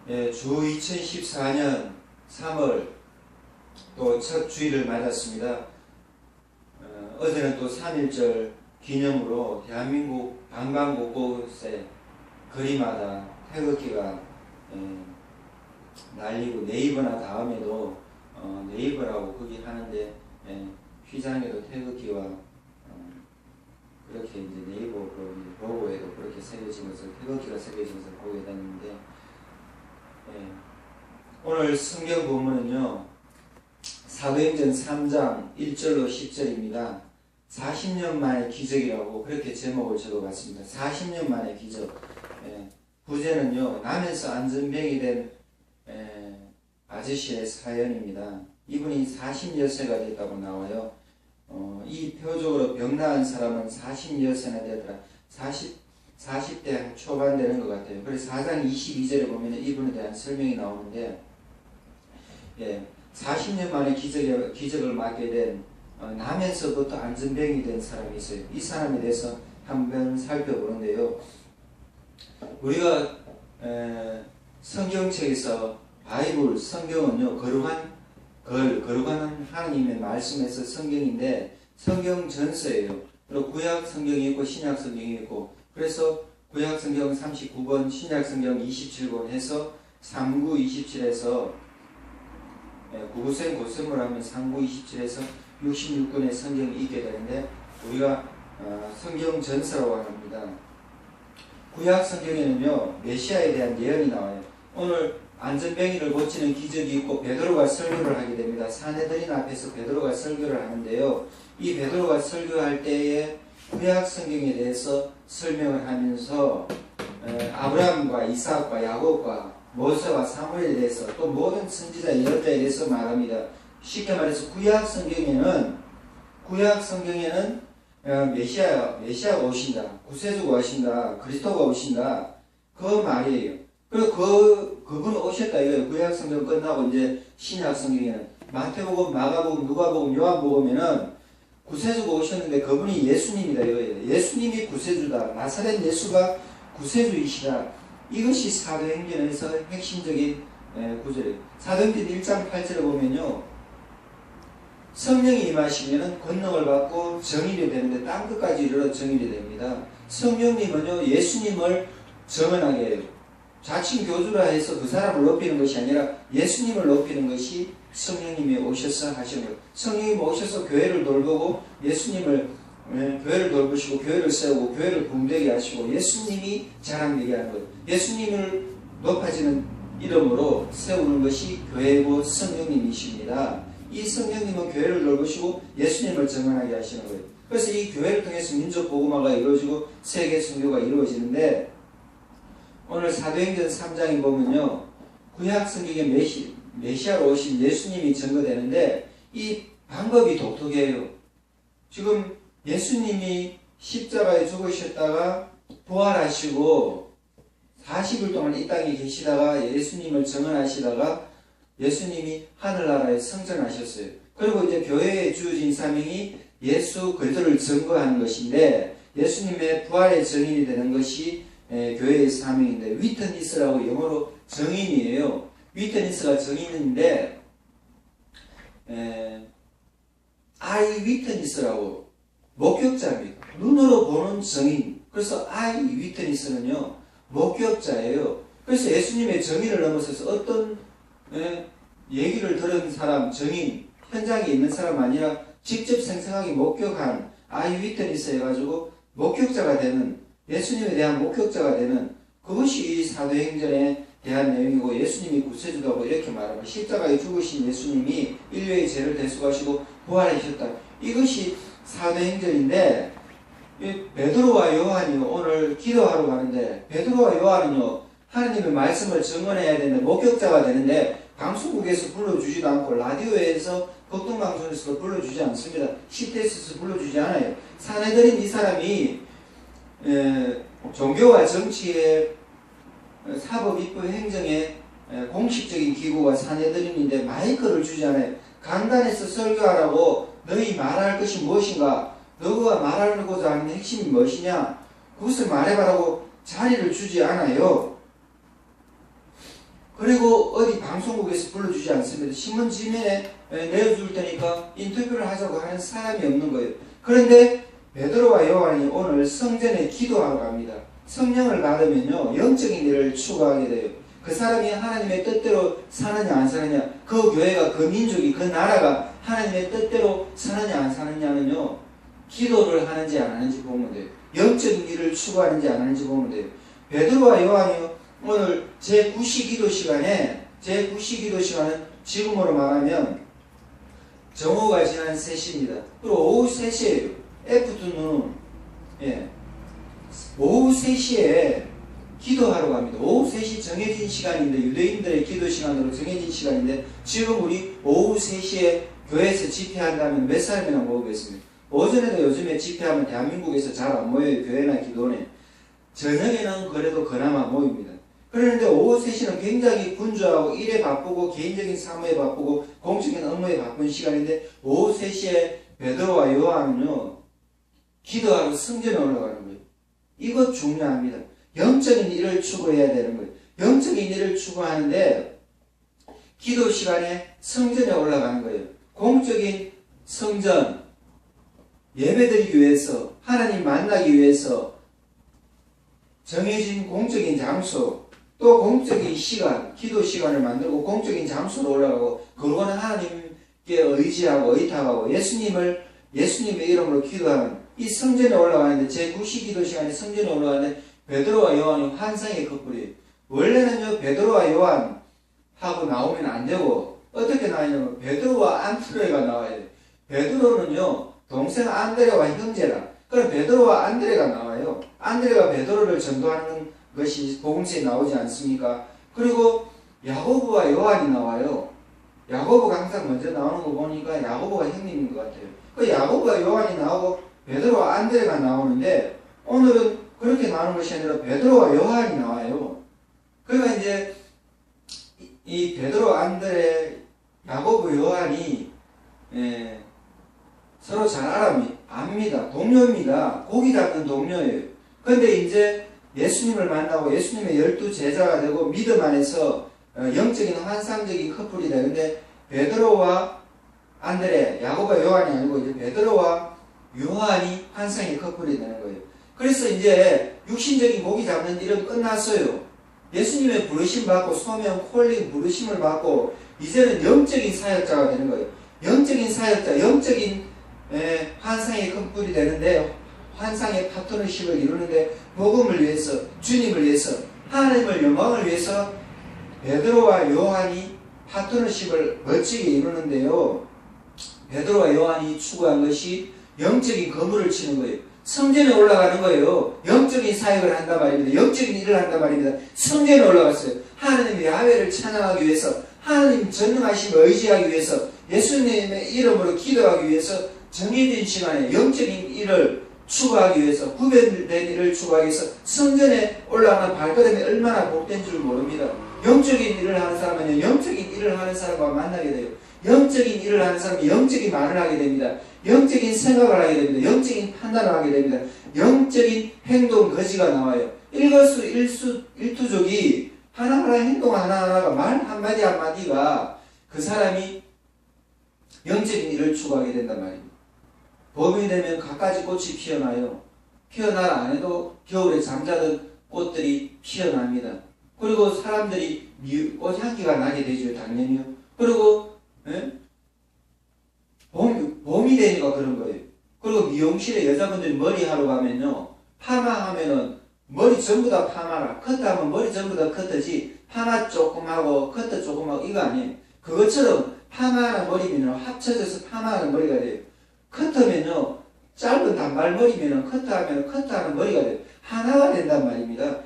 예, 주 2014년 3월 또 첫 주일을 맞았습니다. 어제는 또 3.1절 기념으로 대한민국 방방 곳곳에 거리마다 태극기가 날리고 네이버나 다음에도 네이버라고 거기 하는데 휘장에도 태극기와 그렇게 이제 네이버 로고에도 그렇게 새겨진 것을 태극기가 새겨진 것을 보게 됐는데 오늘 성경 본문은요 사도행전 3장 1절로 10절입니다. 40년 만의 기적이라고 그렇게 제목을 적어봤습니다. 40년 만의 기적. 부제는요 남에서 안전병이 된 아저씨의 사연입니다. 이분이 40여세가 됐다고 나와요. 이 표적으로 병 나은 사람은 40여세나 되더라. 40대 초반 되는 것 같아요. 그래서 4장 22절에 보면 이분에 대한 설명이 나오는데 40년 만에 기적을 맞게 된 남에서부터 안전병이 된 사람이 있어요. 이 사람에 대해서 한번 살펴보는데요. 우리가 성경책에서 바이블, 성경은요 거룩한 하나님의 말씀에서 성경인데 성경 전서예요. 그리고 구약 성경이 있고 신약 성경이 있고 그래서 구약 성경 39권, 신약 성경 27권 해서 39, 27에서 구구생 고sem을 하면 39, 27에서 66권의 성경이 있게 되는데 우리가 성경 전서라고 합니다. 구약 성경에는요 메시아에 대한 예언이 나와요. 오늘 안전병이를 고치는 기적이 있고 베드로가 설교를 하게 됩니다. 사내들인 앞에서 베드로가 설교를 하는데요. 이 베드로가 설교할 때에 구약 성경에 대해서 설명을 하면서 아브라함과 이삭과 야곱과 모세와 사무엘에 대해서 또 모든 선지자 예언자에 대해서 말합니다. 쉽게 말해서 구약 성경에는 메시아가 오신다, 구세주가 오신다, 그리스도가 오신다 그 말이에요. 그리고 그분 오셨다 이거예요. 구약 성경 끝나고 이제 신약 성경에는 마태복음, 마가복음, 누가복음, 요한복음에는 구세주가 오셨는데 그분이 예수님이다 이거예요. 예수님이 구세주다. 나사렛 예수가 구세주이시다. 이것이 사도행전에서 핵심적인 구절이에요. 사도행전 1장 8절에 보면요. 성령이 임하시면은 권능을 받고 정의이 되는데 땅끝까지 이르러 정의이 됩니다. 성령님은요 예수님을 정언하게 해요. 자칭 교주라 해서 그 사람을 높이는 것이 아니라 예수님을 높이는 것이 성령님이 오셔서 하시는 거예요. 성령님이 오셔서 교회를 돌보고 예수님을 교회를 돌보시고 교회를 세우고 교회를 붕대게 하시고 예수님이 자랑되게 하는 거예요. 예수님을 높아지는 이름으로 세우는 것이 교회고 성령님이십니다. 이 성령님은 교회를 돌보시고 예수님을 증언하게 하시는 거예요. 그래서 이 교회를 통해서 민족 복음화가 이루어지고 세계 선교가 이루어지는데 오늘 사도행전 3장에 보면요. 구약 성경에 메시아로 오신 예수님이 증거되는데 이 방법이 독특해요. 지금 예수님이 십자가에 죽으셨다가 부활하시고 40일 동안 이 땅에 계시다가 예수님을 증언하시다가 예수님이 하늘나라에 승천하셨어요. 그리고 이제 교회에 주어진 사명이 예수 그리스도를 증거하는 것인데 예수님의 부활의 증인이 되는 것이 교회의 사명인데 위트니스라고 영어로 증인이에요. 위트니스가 증인인데 아이 위트니스라고 목격자입니다. 눈으로 보는 증인. 그래서 아이 위트니스는요 목격자예요. 그래서 예수님의 증인을 넘어서서 어떤 얘기를 들은 사람, 증인, 현장에 있는 사람 아니라 직접 생생하게 목격한 아이 위트니스 해가지고 목격자가 되는 예수님에 대한 목격자가 되는 그것이 이 사도행전에 대한 내용이고 예수님이 구세주다고 이렇게 말합니다. 십자가에 죽으신 예수님이 인류의 죄를 대속하시고 부활하셨다. 이것이 사도행전인데 베드로와 요한이 오늘 기도하러 가는데 베드로와 요한은요 하나님의 말씀을 증언해야 되는데 목격자가 되는데 방송국에서 불러주지도 않고 라디오에서 극동방송에서도 불러주지 않습니다. 10대에서 불러주지 않아요. 사내들인 이 사람이 종교와 정치의 사법, 입법, 행정의 공식적인 기구가 사내들인인데 마이크를 주지 않아요. 강단에서 설교하라고 너희 말할 것이 무엇인가? 너가 말하고자 하는 핵심이 무엇이냐? 그것을 말해봐라고 자리를 주지 않아요. 그리고 어디 방송국에서 불러주지 않습니다. 신문지면에 내어줄 테니까 인터뷰를 하자고 하는 사람이 없는 거예요. 그런데 베드로와 요한이 오늘 성전에 기도하러 갑니다. 성령을 받으면요, 영적인 일을 추구하게 돼요. 그 사람이 하나님의 뜻대로 사느냐 안 사느냐, 그 교회가, 그 민족이, 그 나라가 하나님의 뜻대로 사느냐 안 사느냐는요, 기도를 하는지 안 하는지 보면 돼요. 영적인 일을 추구하는지 안 하는지 보면 돼요. 베드로와 요한이요, 오늘 제9시 기도 시간은 지금으로 말하면 정오가 지난 3시입니다. 그리고 오후 3시에요. 애프터눈. 예. 오후 3시에 기도하러 갑니다. 오후 3시 정해진 시간인데, 유대인들의 기도 시간으로 정해진 시간인데, 지금 우리 오후 3시에 교회에서 집회한다면 몇 사람이나 모으겠습니까? 오전에도 요즘에 집회하면 대한민국에서 잘 안 모여요. 교회나 기도원에. 저녁에는 그래도 그나마 모입니다. 그런데 오후 3시는 굉장히 분주하고 일에 바쁘고 개인적인 사무에 바쁘고 공적인 업무에 바쁜 시간인데, 오후 3시에 베드로와 요한은요, 기도하러 성전에 올라가는 거예요. 이거 중요합니다. 영적인 일을 추구해야 되는 거예요. 영적인 일을 추구하는데 기도 시간에 성전에 올라가는 거예요. 공적인 성전, 예배드리기 위해서, 하나님 만나기 위해서 정해진 공적인 장소, 또 공적인 시간, 기도 시간을 만들고 공적인 장소로 올라가고, 그러고는 하나님께 의지하고 의탁하고 예수님의 이름으로 기도하는 이 성전에 올라가는데, 제9시 기도 시간에 성전에 올라가는데 베드로와 요한이 환상의 커플이에요. 원래는요, 베드로와 요한하고 나오면 안 되고 어떻게 나오냐면 베드로와 안드레가 나와야 돼요. 베드로는요, 동생 안드레와 형제라. 그럼 베드로와 안드레가 나와요. 안드레가 베드로를 전도하는 것이 복음서에 나오지 않습니까? 그리고 야고보와 요한이 나와요. 야고보가 항상 먼저 나오는 거 보니까 야고보가 형님인 것 같아요. 그 야고보와 요한이 나오고 베드로와 안드레가 나오는데, 오늘은 그렇게 나오는 것이 아니라 베드로와 요한이 나와요. 그러니까 이제 이 베드로, 안드레, 야고보, 요한이 서로 잘 압니다. 동료입니다. 고기 잡는 동료예요. 그런데 이제 예수님을 만나고 예수님의 12제자가 되고 믿음 안에서 영적인 환상적인 커플이 되는데, 베드로와 안드레, 야고보와 요한이 아니고 이제 베드로와 요한이 환상의 커플이 되는 거예요. 그래서 이제 육신적인 고기 잡는 일은 끝났어요. 예수님의 부르심 받고 소명, 콜링, 부르심을 받고 이제는 영적인 사역자가 되는 거예요. 영적인 사역자, 영적인 환상의 커플이 되는데, 환상의 파트너십을 이루는데, 복음을 위해서, 주님을 위해서, 하나님을 영광을 위해서 베드로와 요한이 파트너십을 멋지게 이루는데요, 베드로와 요한이 추구한 것이 영적인 거물을 치는 거예요. 성전에 올라가는 거예요. 영적인 사역을 한단 말입니다. 영적인 일을 한단 말입니다. 성전에 올라갔어요. 하나님의 야훼를 찬양하기 위해서, 하나님 전능하심을 의지하기 위해서, 예수님의 이름으로 기도하기 위해서 정해진 시간에 영적인 일을 추구하기 위해서, 구별된 일을 추구하기 위해서 성전에 올라가는 발걸음이 얼마나 복된 줄 모릅니다. 영적인 일을 하는 사람은 영적인 일을 하는 사람과 만나게 돼요. 영적인 일을 하는 사람이 영적인 말을 하게 됩니다. 영적인 생각을 하게 됩니다. 영적인 판단을 하게 됩니다. 영적인 행동 거지가 나와요. 일거수일투족이 하나하나 행동 하나하나가 말 한마디 한마디가 그 사람이 영적인 일을 추구하게 된단 말입니다. 봄이 되면 갖가지 꽃이 피어나요. 피어날 안 해도 겨울에 잠자던 꽃들이 피어납니다. 그리고 사람들이 꽃향기가 나게 되죠. 당연히요. 그리고 봄이 되니까 그런 거예요. 그리고 미용실에 여자분들이 머리 하러 가면요, 파마하면은 머리 전부 다 파마라, 커트하면 머리 전부 다 커트지, 파마 조금 하고 커트 조금 하고 이거 아니에요. 그것처럼 파마하는 머리면 합쳐져서 파마하는 머리가 돼요. 커트면요, 짧은 단발머리면 커트하면 커트하는 머리가 돼요. 하나가 된단 말입니다.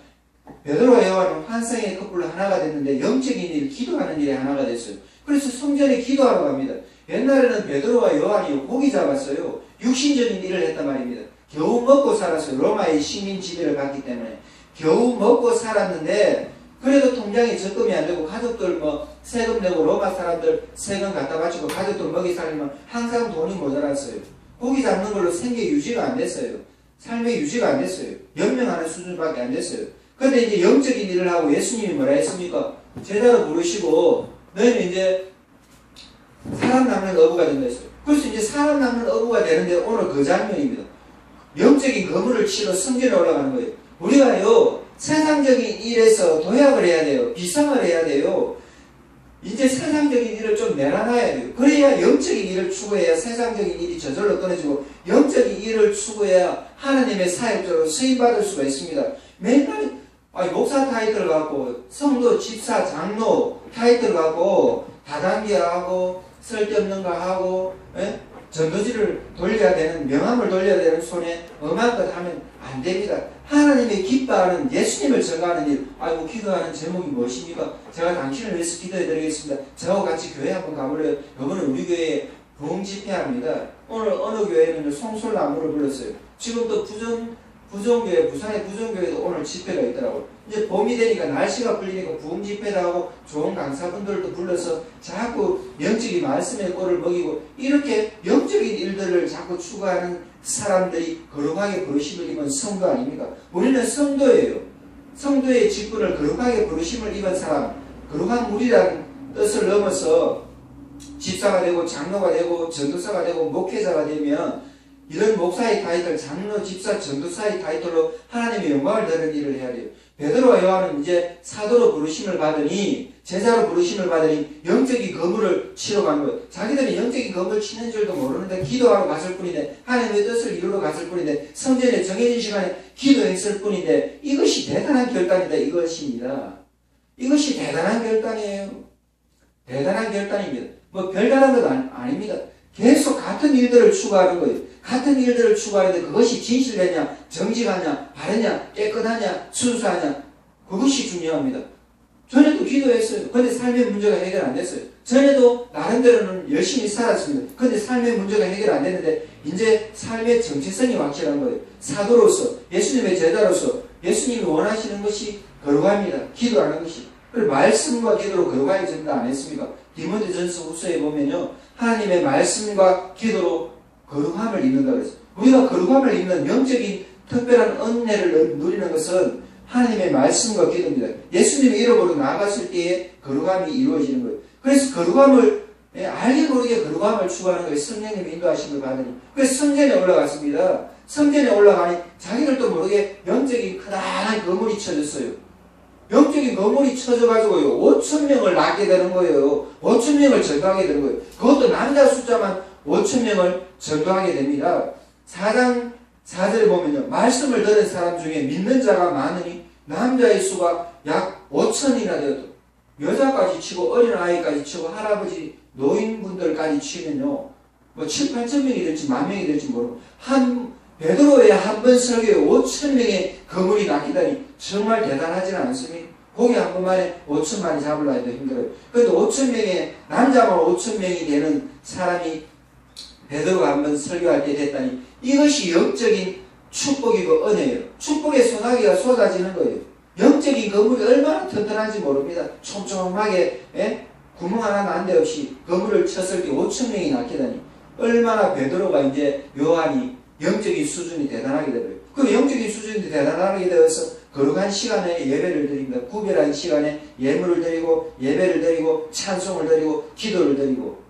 베드로와 요한은 환상의 커플로 하나가 됐는데, 영적인 일, 기도하는 일에 하나가 됐어요. 그래서 성전에 기도하러 갑니다. 옛날에는 베드로와 요한이 고기 잡았어요. 육신적인 일을 했단 말입니다. 겨우 먹고 살았어요. 로마의 식민 지배를 받기 때문에 겨우 먹고 살았는데, 그래도 통장에 적금이 안 되고 가족들 세금 내고 로마 사람들 세금 갖다 바치고 가족들 먹이 살리면 항상 돈이 모자랐어요. 고기 잡는 걸로 생계 유지가 안 됐어요. 삶의 유지가 안 됐어요. 연명하는 수준밖에 안 됐어요. 근데 이제 영적인 일을 하고 예수님이 뭐라 했습니까? 제자로 부르시고 너희는 이제 사람 낚는 어부가 된다 했어요. 그래서 이제 사람 낚는 어부가 되는데 오늘 그 장면입니다. 영적인 거물을 치러 성전에 올라가는 거예요. 우리가요 세상적인 일에서 도약을 해야 돼요. 비상을 해야 돼요. 이제 세상적인 일을 좀 내려놔야 돼요. 그래야 영적인 일을 추구해야 세상적인 일이 저절로 끊어지고 영적인 일을 추구해야 하나님의 사역자로 쓰임받을 수가 있습니다. 맨날 목사 타이틀을 갖고 성도, 집사, 장로 타이틀을 갖고 다단계하고 쓸데없는 거 하고 전도지를 돌려야 되는, 명함을 돌려야 되는 손에 엄한 것 하면 안 됩니다. 하나님의 기뻐하는, 예수님을 전가하는 일. 기도하는 제목이 무엇입니까? 제가 당신을 위해서 기도해 드리겠습니다. 저하고 같이 교회 한번 가볼래요? 이번에 우리 교회에 부흥 집회합니다. 오늘 어느 교회는 송솔나무를 불렀어요. 지금 또 부정교회, 부산의 부정교회도 오늘 집회가 있더라고요. 이제 봄이 되니까 날씨가 풀리니까 부흥 집회도 하고 좋은 강사분들도 불러서 자꾸 영적인 말씀의 꼴을 먹이고 이렇게 영적인 일들을 자꾸 추구하는 사람들이 거룩하게 부르심을 입은 성도 아닙니까? 우리는 성도예요. 성도의 직분을 거룩하게 부르심을 입은 사람, 거룩한 무리라는 뜻을 넘어서 집사가 되고 장로가 되고 전도사가 되고 목회자가 되면 이런 목사의 타이틀, 장로, 집사, 전도사의 타이틀로 하나님의 영광을 드리는 일을 해야 돼요. 베드로와 요한은 이제 사도로 부르심을 받으니, 제자로 부르심을 받으니 영적인 거물을 치러 간 거예요. 자기들이 영적인 거물 치는 줄도 모르는데 기도하러 갔을 뿐인데, 하나님의 뜻을 이루러 갔을 뿐인데, 성전에 정해진 시간에 기도했을 뿐인데, 이것이 대단한 결단이다, 이것입니다. 이것이 대단한 결단이에요. 대단한 결단입니다. 별다른 것 아닙니다. 계속 같은 일들을 추구하는 거예요. 같은 일들을 추구하는데 그것이 진실되냐, 정직하냐, 바르냐, 깨끗하냐, 순수하냐, 그것이 중요합니다. 전에도 기도했어요. 근데 삶의 문제가 해결 안 됐어요. 전에도 나름대로는 열심히 살았습니다. 근데 삶의 문제가 해결 안 됐는데 이제 삶의 정체성이 확실한 거예요. 사도로서, 예수님의 제자로서 예수님이 원하시는 것이 거룩합니다. 기도하는 것이. 그리고 말씀과 기도로 거룩하게 전도 안 했습니까? 디모데전서 후서에 보면요, 하나님의 말씀과 기도로 거룩함을 입는다 그랬어요. 우리가 거룩함을 입는 영적인 특별한 은혜를 누리는 것은 하나님의 말씀과 기도입니다. 예수님의 이름으로 나아갔을 때에 거룩함이 이루어지는 거예요. 그래서 거룩함을 알게 모르게 거룩함을 추구하는 거예요. 성령님의 인도하심을 받으니. 그래서 성전에 올라갔습니다. 성전에 올라가니 자기들도 모르게 영적인 크다란 거물이 쳐졌어요. 영적인 거물이 쳐져가지고요, 5,000명을 낳게 되는 거예요. 5,000명을 전도하게 되는 거예요. 그것도 남자 숫자만 5,000명을 전도하게 됩니다. 4장 4절에 보면요, 말씀을 들은 사람 중에 믿는 자가 많으니 남자의 수가 약 5,000이나 되었다. 여자까지 치고 어린아이까지 치고 할아버지 노인분들까지 치면요, 7, 8,000명이 될지 10,000명이 될지 모르고 베드로의 한 번 설교에 5,000명의 거물이 낚이다니 정말 대단하진 않습니까? 고기 한 번만에 5,000마리 잡으려 해도 힘들어요. 그런데 5,000명의, 남자만 5,000명이 되는 사람이 베드로가 한 번 설교할 때 됐다니, 이것이 영적인 축복이고 은혜예요. 축복의 소나기가 쏟아지는 거예요. 영적인 거물이 얼마나 튼튼한지 모릅니다. 촘촘하게 구멍 하나 난데없이 거물을 쳤을 때 5,000명이 낚이다니, 얼마나 베드로가 이제 요한이 영적인 수준이 대단하게 되어요. 그 영적인 수준이 대단하게 되어서 거룩한 시간에 예배를 드립니다. 구별한 시간에 예물을 드리고 예배를 드리고 찬송을 드리고 기도를 드리고,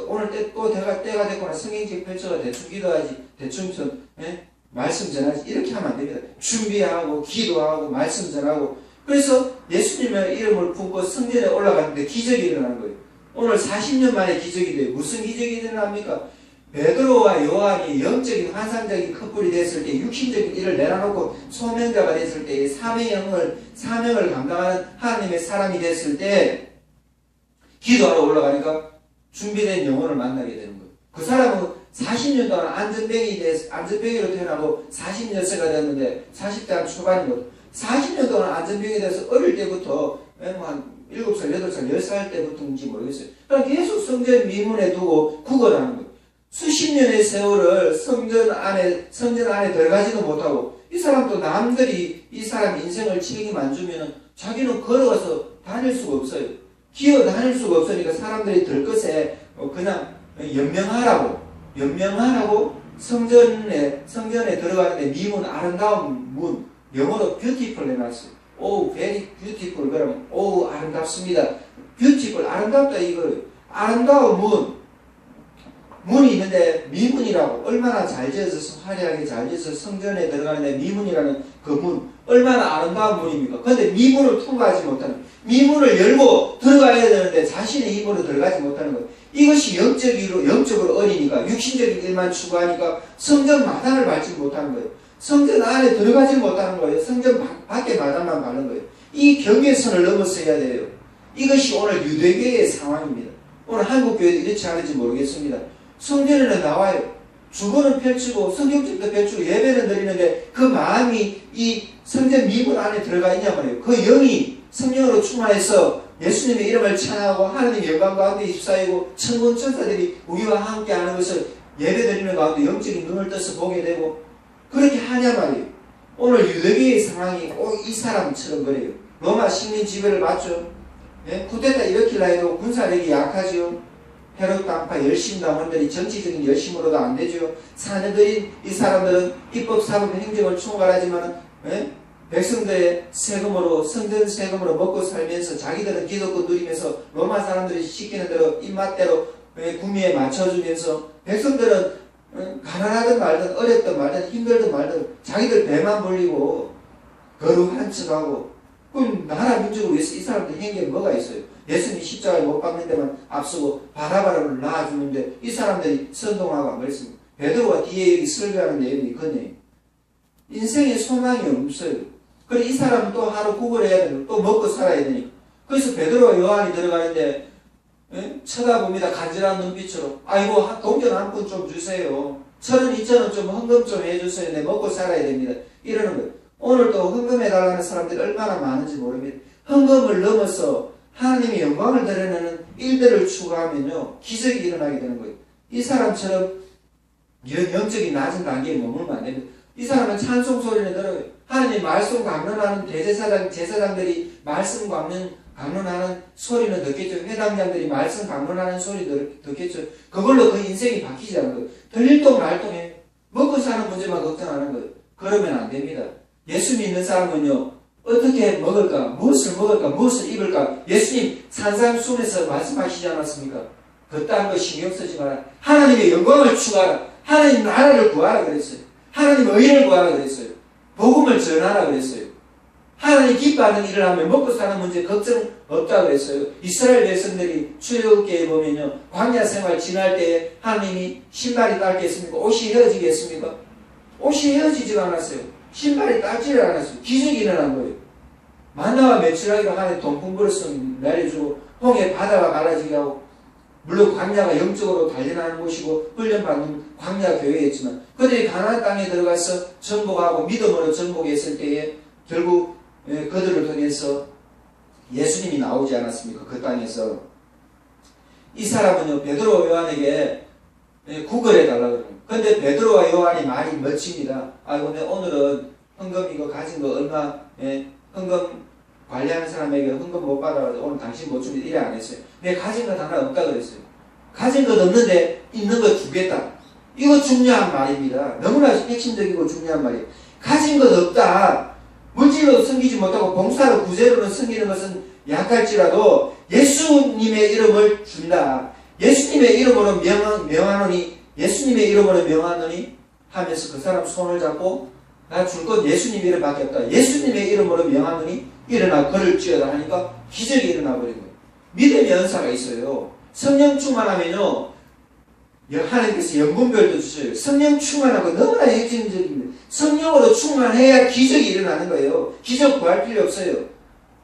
오늘 또 때가 됐거나 성경책 펼쳐가 대충 기도하지, 대충 말씀 전하지, 이렇게 하면 안 됩니다. 준비하고 기도하고 말씀 전하고. 그래서 예수님의 이름을 품고 성전에 올라갔는데 기적이 일어나는 거예요. 오늘 40년 만에 기적이 돼요. 무슨 기적이 일어납니까? 베드로와 요한이 영적인 환상적인 커플이 됐을 때, 육신적인 일을 내려놓고 소명자가 됐을 때, 사명을 감당하는 하나님의 사람이 됐을 때 기도하러 올라가니까 준비된 영혼을 만나게 되는 거예요. 그 사람은 40년 동안 안전병이로 태어나고 40년세가 됐는데 40대 초반이거든. 40년 동안 안전병이 돼서 어릴 때부터 한 7살, 8살, 10살 때부터인지 모르겠어요. 그러니까 계속 성전 미문에 두고 구걸하는 거예요. 수십 년의 세월을 성전 안에 들어가지도 못하고, 이 사람도 남들이 이 사람 인생을 책임 안 주면 자기는 걸어가서 다닐 수가 없어요. 기어 다닐 수가 없으니까 사람들이 들것에 그냥 연명하라고 성전에 들어가는데 미문, 아름다운 문, 영어로 beautiful 해놨어요. 오, very beautiful. 그러면 오, 아름답습니다. beautiful, 아름답다 이거예요. 아름다운 문이 있는데 미문이라고 얼마나 잘 지어서 화려하게 잘 지어서 성전에 들어가는데 미문이라는 그 문 얼마나 아름다운 문입니까? 그런데 미문을 통과하지 못하는 미문을 열고 들어가야 되는데 자신의 힘으로 들어가지 못하는 거예요. 이것이 영적으로 어리니까 육신적인 일만 추구하니까 성전 마당을 밟지 못하는 거예요. 성전 안에 들어가지 못하는 거예요. 성전 밖에 마당만 밟는 거예요. 이 경계선을 넘어서야 돼요. 이것이 오늘 유대교의 상황입니다. 오늘 한국교회도 이렇지 않은지 모르겠습니다. 성전에는 나와요. 주거는 펼치고 성경책도 펼치고 예배는 드리는데 그 마음이 이 성전 미문 안에 들어가 있냐 말이에요. 그 영이 성령으로 충만해서 예수님의 이름을 찬양하고 하나님의 영광 가운데 휩싸이고 천군 천사들이 우리와 함께 하는 것을 예배 드리는 가운데 영적인 눈을 떠서 보게 되고 그렇게 하냐 말이에요. 오늘 유대교의 상황이 꼭 이 사람처럼 그래요. 로마 식민 지배를 받죠. 예? 쿠데타 일으키려 해도 군사력이 약하죠. 헤롯 당파 열심당원들이 정치적인 열심으로도 안 되죠. 사내들인 이 사람들은 입법, 사법, 행정을 총괄하지만 백성들의 세금으로 성전 세금으로 먹고 살면서 자기들은 기득권 누리면서 로마 사람들이 시키는 대로 입맛대로 구미에 맞춰주면서 백성들은 가난하든 말든 어렵든 말든 힘들든 말든 자기들 배만 불리고 거룩한 척하고 그럼 나라 민족을 위해서 이 사람들 행위에 뭐가 있어요? 예수님 십자가에 못 박는 데만 앞서고 바라바라를 낳아주는데 이 사람들이 선동하고 안 그랬습니다. 베드로가 뒤에 여기 설교하는 내용이 그네요. 인생에 소망이 없어요. 그래 이 사람은 또 하루 구걸해야 되고 또 먹고 살아야 되니까. 그래서 베드로와 요한이 들어가는데 쳐다봅니다. 간절한 눈빛으로. 아이고 동전 한 푼 좀 주세요. 1,000원 2,000원 좀 헌금 좀 해주세요. 내 먹고 살아야 됩니다. 이러는 거예요. 오늘 또 헌금해달라는 사람들이 얼마나 많은지 모릅니다. 헌금을 넘어서 하나님의 영광을 드러내는 일들을 추구하면요 기적이 일어나게 되는 거예요. 이 사람처럼 영적인 낮은 단계에 머물면 안 됩니다. 이 사람은 찬송 소리를 들어요. 하나님 말씀 강론하는 제사장들이 말씀 강론하는 소리는 듣겠죠. 회당장들이 말씀 강론하는 소리를 듣겠죠. 그걸로 그 인생이 바뀌지 않는 거예요. 들릴동말동해 먹고 사는 문제만 걱정하는 거예요. 그러면 안 됩니다. 예수 믿는 사람은요 어떻게 먹을까? 무엇을 먹을까? 무엇을 입을까? 예수님 산상수훈에서 말씀하시지 않았습니까? 그딴 거 신경 쓰지 마라. 하나님의 영광을 추구하라. 하나님 나라를 구하라 그랬어요. 하나님 의를 구하라 그랬어요. 복음을 전하라 그랬어요. 하나님 기뻐하는 일을 하면 먹고 사는 문제 걱정 없다 그랬어요. 이스라엘 백성들이 출애굽기에 보면요 광야 생활 지날 때에 하나님이 신발이 닳겠습니까? 옷이 헤어지겠습니까? 옷이 헤어지지가 않았어요. 신발이 닳지를 않았어요. 기적이 일어난 거예요. 만나와 매출하기로 하나님 동풍 불어서 내려주고 홍해 바다가 갈라지게 하고 물론 광야가 영적으로 단련하는 곳이고 훈련받는 광야 교회였지만 그들이 가나안 땅에 들어가서 정복하고 믿음으로 정복했을 때에 결국 그들을 통해서 예수님이 나오지 않았습니까? 그 땅에서 이 사람은요 베드로와 요한에게 구걸해달라고 그래요. 근데 베드로와 요한이 말이 멋집니다. 아이고 내 오늘은 헌금 이거 가진 거 얼마 헌금 관리하는 사람에게 헌금 못 받아가지고 오늘 당신 못 주면 이래 안 했어요. 내 가진 것 하나 없다 그랬어요. 가진 것 없는데 있는 거 주겠다. 이거 중요한 말입니다. 너무나 핵심적이고 중요한 말이에요. 가진 것 없다. 물질로 섬기지 못하고 봉사로 구제로는 섬기는 것은 약할지라도 예수님의 이름을 준다. 예수님의 이름으로 명하노니 예수님의 이름으로 명하노니 하면서 그 사람 손을 잡고 나 줄 것 예수님 이름밖에 없다. 예수님의 이름으로 명하노니 일어나 걸을 찌어다 하니까 기적이 일어나 버린 거예요. 믿음의 은사가 있어요. 성령 충만하면요 하나님께서 연분별도 주셔요. 성령 충만하고 너무나 핵심적입니다. 성령으로 충만해야 기적이 일어나는 거예요. 기적 구할 필요 없어요.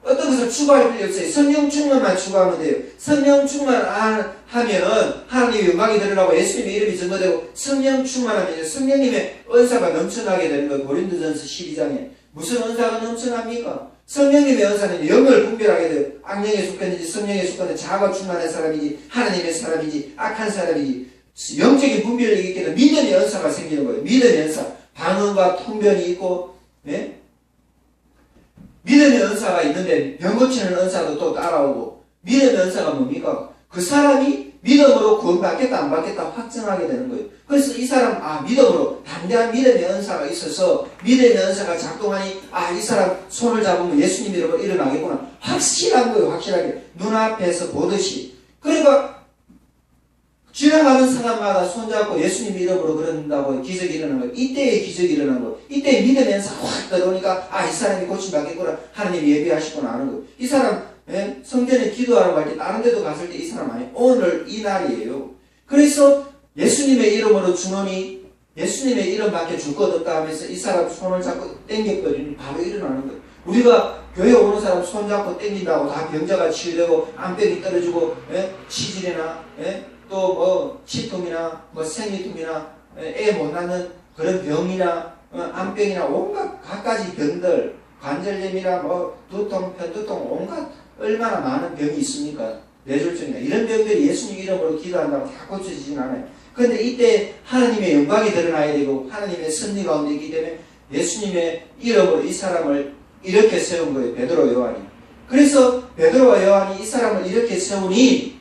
어떤 것을 추구할 필요 없어요. 성령 충만만 추구하면 돼요. 성령 충만하면 하나님의 영광이 드러나고 예수님의 이름이 증거되고 성령 충만하면 성령님의 은사가 넘쳐나게 되는 거예요. 고린도전서 12장에 무슨 은사가 넘쳐납니까? 성령님의 은사는 영을 분별하게 돼요. 악령에 속했는지 성령에 속했는지 자아가 충만한 사람이지 하나님의 사람이지 악한 사람이지 영적인 분별력이 있게 되면 믿음의 은사가 생기는 거예요. 믿음의 은사 방언과 통변이 있고 믿음의 은사가 있는데 병 고치는 은사도 또 따라오고 믿음의 은사가 뭡니까? 그 사람이 믿음으로 구원받겠다 안 받겠다 확정하게 되는 거예요. 그래서 이 사람 믿음으로 담대한 믿음의 은사가 있어서 믿음의 은사가 작동하니 이 사람 손을 잡으면 예수님 이름으로 일어나겠구나. 확실한 거예요. 확실하게 눈앞에서 보듯이. 그러니까 지나가는 사람마다 손잡고 예수님 이름으로 그런다고 기적이 일어나는 거예요. 이때의 기적이 일어나는 거예요. 이때 믿음의 은사가 확 들어오니까 이 사람이 고침받겠구나. 하나님이 예비하시구나 하는 거예요. 이 사람 성전에 기도하러 갈 때 다른 데도 갔을 때 이 사람 아니에요. 오늘 이 날이에요. 그래서 예수님의 이름으로 주노니 예수님의 이름밖에 줄 것 없다 하면서 이 사람 손을 잡고 땡겨버리니 바로 일어나는 거예요. 우리가 교회 오는 사람 손 잡고 땡긴다고 다 병자가 치유되고 암병이 떨어지고 치질이나 또 뭐 치통이나 뭐 생리통이나 애 못 낳는 그런 병이나 암병이나 온갖 갖가지 병들 관절염이나 뭐 두통, 편두통 온갖 얼마나 많은 병이 있습니까? 뇌졸중이나 이런 병들이 예수님 이름으로 기도한다고 다 고쳐지진 않아요. 그런데 이때 하나님의 영광이 드러나야 되고 하나님의 섭리 가운데 있기 때문에 예수님의 이름으로 이 사람을 이렇게 세운 거예요. 베드로 요한이. 그래서 베드로와 요한이 이 사람을 이렇게 세우니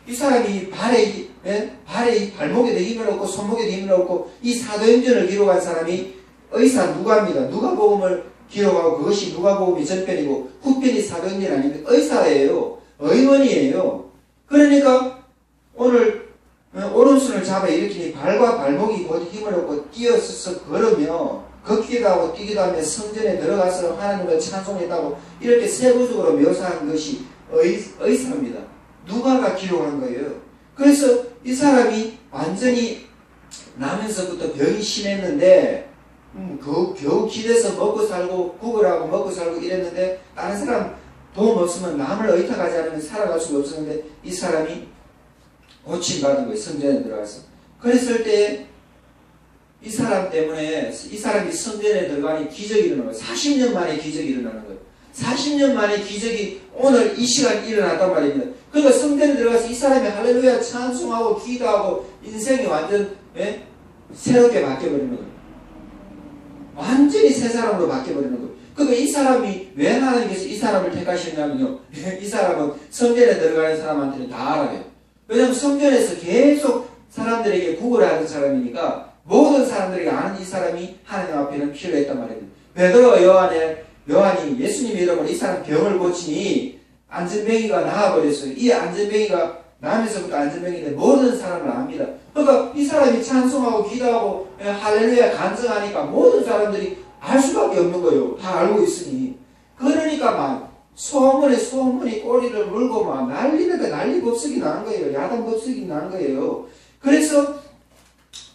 이 사람이 발에 발목에도 힘을 얻고 손목에도 힘을 얻고 이 사도행전을 기록한 사람이 의사 누가입니다. 누가복음을 기록하고 그것이 누가복음이 전편이고 후편이 사도행전 아닙니까? 의사예요. 의원이에요. 그러니까 오늘 오른손을 잡아 일으키니 발과 발목이 곧 힘을 얻고 뛰어서서 걸으며 걷기도 하고 뛰기도 하며 성전에 들어가서 하나님을 찬송했다고 이렇게 세부적으로 묘사한 것이 의사입니다. 누가가 기록한 거예요. 그래서 이 사람이 완전히 나면서부터 병이 심했는데 겨우 길에서 먹고 살고 구걸하고 먹고 살고 이랬는데 다른 사람 도움 없으면 남을 의탁하지 않으면 살아갈 수가 없었는데 이 사람이 고침받은 거예요. 성전에 들어가서. 그랬을 때 이 사람 때문에 이 사람이 성전에 들어가니 기적이 일어나는 거예요. 40년 만에 기적이 일어나는 거예요. 40년 만에 기적이 오늘 이 시간 일어났단 말입니다. 그러니까 성전에 들어가서 이 사람이 할렐루야 찬송하고 기도하고 인생이 완전 새롭게 바뀌어버리는 거예요. 완전히 새 사람으로 바뀌어버리는 거예요. 그러니까 이 사람이 왜 하나님께서 이 사람을 택하셨냐면요. 이 사람은 성전에 들어가는 사람한테는 다 알아요. 왜냐하면 성전에서 계속 사람들에게 구걸하는 사람이니까 모든 사람들에게 아는 이 사람이 하나님 앞에는 필요했단 말입니다. 베드로와 요한이 예수님 이름으로 이 사람 병을 고치니 안전뱅이가 나아버렸어요. 이 안전뱅이가 나면서부터 안전뱅이인데 모든 사람을 압니다. 그러니까 이 사람이 찬송하고 기도하고 할렐루야 간증하니까 모든 사람들이 알 수밖에 없는 거예요. 다 알고 있으니. 그러니까 막 소문이 꼬리를 물고 막 난리가 난리법석이 나는 거예요. 야단법석이 나는 거예요. 그래서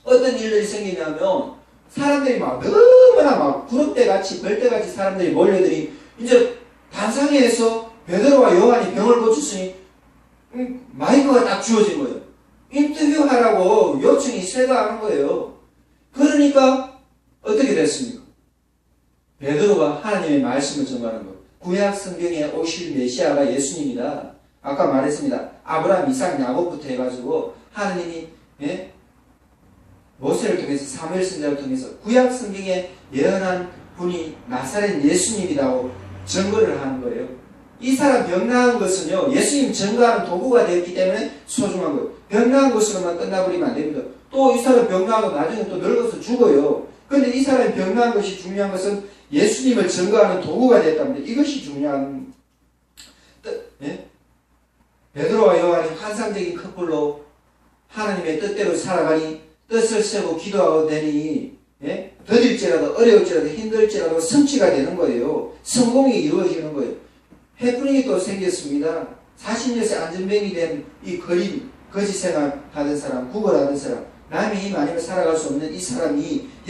어떤 일들이 생기냐면 사람들이 막 너무나 막 구름대같이 벌떼같이 사람들이 몰려들이 이제 단상회에서 베드로와 요한이 병을 고쳤으니 마이크가 딱 주어진 거예요. 인터뷰하라고 요청이 쇄도하는 거예요. 그러니까 어떻게 됐습니까? 베드로가 하나님의 말씀을 전하는 거예요. 구약 성경에 오실 메시아가 예수님이다. 아까 말했습니다. 아브라함, 이삭, 야곱부터 해가지고 하나님이 모세를 통해서 사무엘 선지자를 통해서 구약 성경에 예언한 분이 나사렛 예수님이라고 증거를 하는 거예요. 이 사람 병 나은 것은요 예수님 증거하는 도구가 되었기 때문에 소중한 거예요. 병 나은 것으로만 끝나버리면 안 됩니다. 또 이 사람 병 나고 나중에 또 늙어서 죽어요. 그런데 이 사람이 병 나은 것이 중요한 것은 예수님을 증거하는 도구가 됐답니다. 이것이 중요한 베드로와 요한이 환상적인 커플로 하나님의 뜻대로 살아가니 뜻을 세고 기도하고 되니 더딜지라도 어려울지라도 힘들지라도 성취가 되는 거예요. 성공이 이루어지는 거예요. 해프닝이 또 생겼습니다. 40년째 안전병이 된 이 거짓 생활 하던 사람, 구걸하던 사람, 남의 힘 아니면 살아갈 수 없는 이 사람이